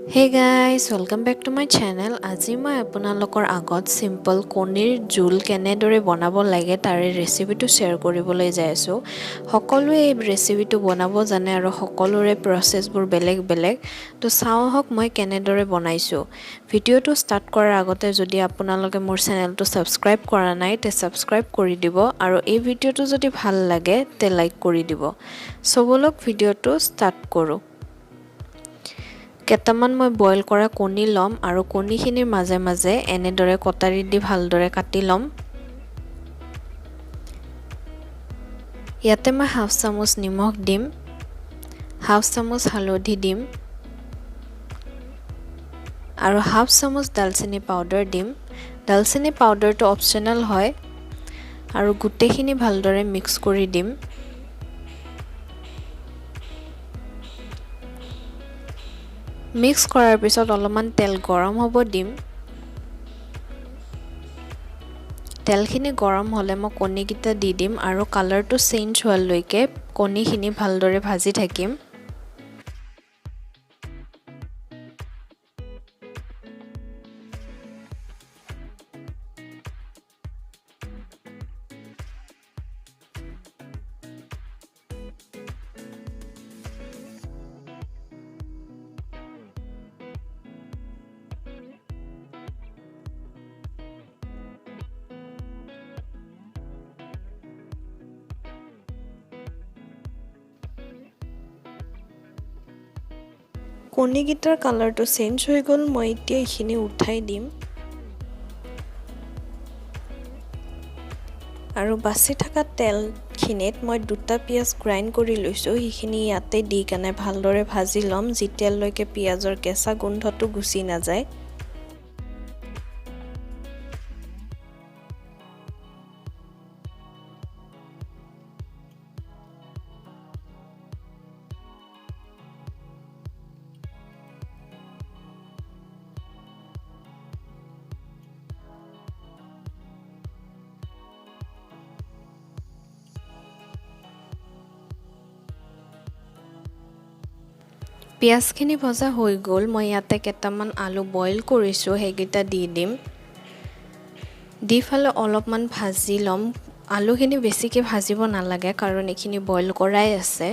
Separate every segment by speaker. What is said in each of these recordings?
Speaker 1: Hey guys, welcome back to my channel. আজি মই আপোনালোকৰ আগত সিম্পল কণীৰ জোল কেনেদৰে বনাব লাগে তাৰে ৰেচিপিটো শ্বেয়াৰ কৰিবলৈ যাই আছো। সকলোৱে এই ৰেচিপিটো বনাব জানে আৰু সকলোৰে প্ৰসেছবোৰ বেলেগ বেলেগ। তো চাও হক মই কেনেদৰে বনাইছো। ভিডিওটো ষ্টাৰ্ট কৰাৰ আগতে যদি আপোনালোকে মোৰ চেনেলটো সাবস্ক্ৰাইব কৰা নাই তে সাবস্ক্ৰাইব কৰি দিব আৰু এই ভিডিওটো যদি ভাল লাগে তে লাইক কৰি দিব। সবলক ভিডিওটো ষ্টাৰ্ট কৰো। কেটামান মই বইল কৰা কণী লম আৰু কণীখিনিৰ মাজে মাজে এনেদৰে কটাৰী দি ভালদৰে কাটি লম। ইয়াতে মই হাফ চামুচ নিমখ দিম, হাফ চামুচ হালধি দিম আৰু হাফ চামুচ দালচিনি পাউডাৰ দিম। দালচিনি পাউডাৰটো অপচনেল হয় আৰু গুটেখিনি ভালদৰে মিক্স কৰি দিম। মিক্স কৰাৰ পিছত অলপমান তেল গৰম হ'ব দিম। তেলখিনি গৰম হ'লে মই কণীকিটা দি দিম আৰু কালাৰটো চেঞ্জ হোৱালৈকে কণীখিনি ভালদৰে ভাজি থাকিম। কণীকিটাৰ কালাৰটো চেঞ্জ হৈ গ'ল, মই এতিয়া এইখিনি উঠাই দিম আৰু বাছি থকা তেলখিনিত মই দুটা পিয়াজ গ্ৰাইণ্ড কৰি লৈছো। সেইখিনি ইয়াতে দি কেনে ভালদৰে ভাজি লম যেতিয়ালৈকে পিয়াজৰ কেঁচা গোন্ধটো গুচি নাযায়। পিয়াজখিনি ভজা হৈ গ'ল, মই ইয়াতে কেটামান আলু বইল কৰিছো সেইকেইটা দি দিম। দি ফালে অলপমান ভাজি লম। আলুখিনি বেছিকৈ ভাজিব নালাগে কাৰণ এইখিনি বইল কৰাই আছে।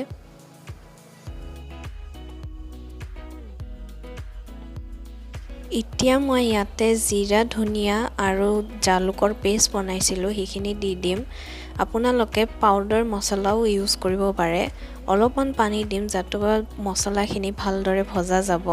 Speaker 1: এতিয়া মই ইয়াতে জিৰা ধনিয়া আৰু জালুকৰ পেষ্ট বনাইছিলো সেইখিনি দি দিম। আপোনালোকে পাউডাৰ মছলাও ইউজ কৰিব পাৰে। অলপমান পানী দিম যাতে মছলাখিনি ভালদৰে ভজা যাব।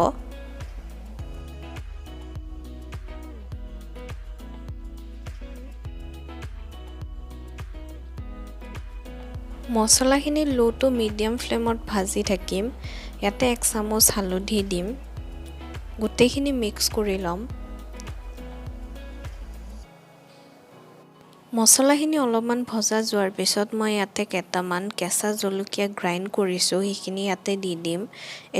Speaker 1: মছলাখিনি লো টু মিডিয়াম ফ্লেমত ভাজি থাকিম। ইয়াতে 1 চামুচ হালধি দিম। গোটেইখিনি মিক্স কৰি লম। মছলাখিনি অলপমান ভজা যোৱাৰ পিছত মই ইয়াতে কেটামান কেঁচা জলকীয়া গ্ৰাইণ্ড কৰিছো সেইখিনি ইয়াতে দি দিম।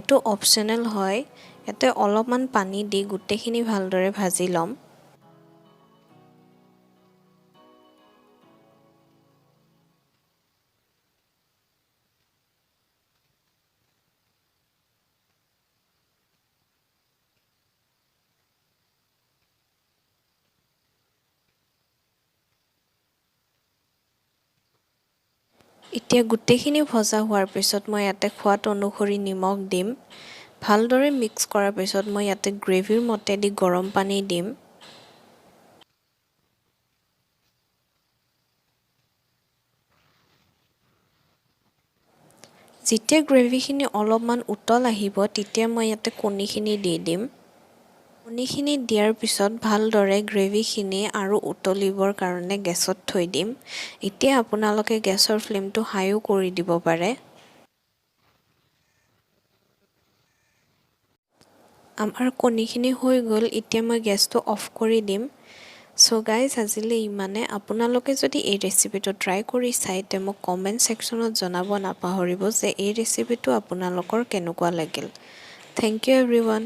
Speaker 1: এটো অপচনেল হয়। ইয়াতে অলপমান পানী দি গোটেইখিনি ভালদৰে ভাজি লম। এতিয়া গোটেইখিনি ভজা হোৱাৰ পিছত মই ইয়াতে খোৱাত অনুসৰি নিমখ দিম। ভালদৰে মিক্স কৰাৰ পিছত মই ইয়াতে গ্ৰেভিৰ মতে দি গৰম পানী দিম। যেতিয়া গ্ৰেভিখিনি অলপমান উতল আহিব তেতিয়া মই ইয়াতে কণীখিনি দি দিম। কণীখিনি দিয়াৰ পিছত ভালদৰে গ্ৰেভিখিনি আৰু উতলিবৰ কাৰণে গেছত থৈ দিম। এতিয়া আপোনালোকে গেছৰ ফ্লেমটো হাইও কৰি দিব পাৰে। আমাৰ কণীখিনি হৈ গ'ল, এতিয়া মই গেছটো অফ কৰি দিম। সো গাইজ আজিলৈ ইমানে। আপোনালোকে যদি এই ৰেচিপিটো ট্ৰাই কৰি চাই তে মোক কমেন্ট সেকশনত জনাব নাপাহৰিব যে এই ৰেচিপিটো আপোনালোকৰ কেনেকুৱা লাগিল। Thank you এভৰিওয়ান।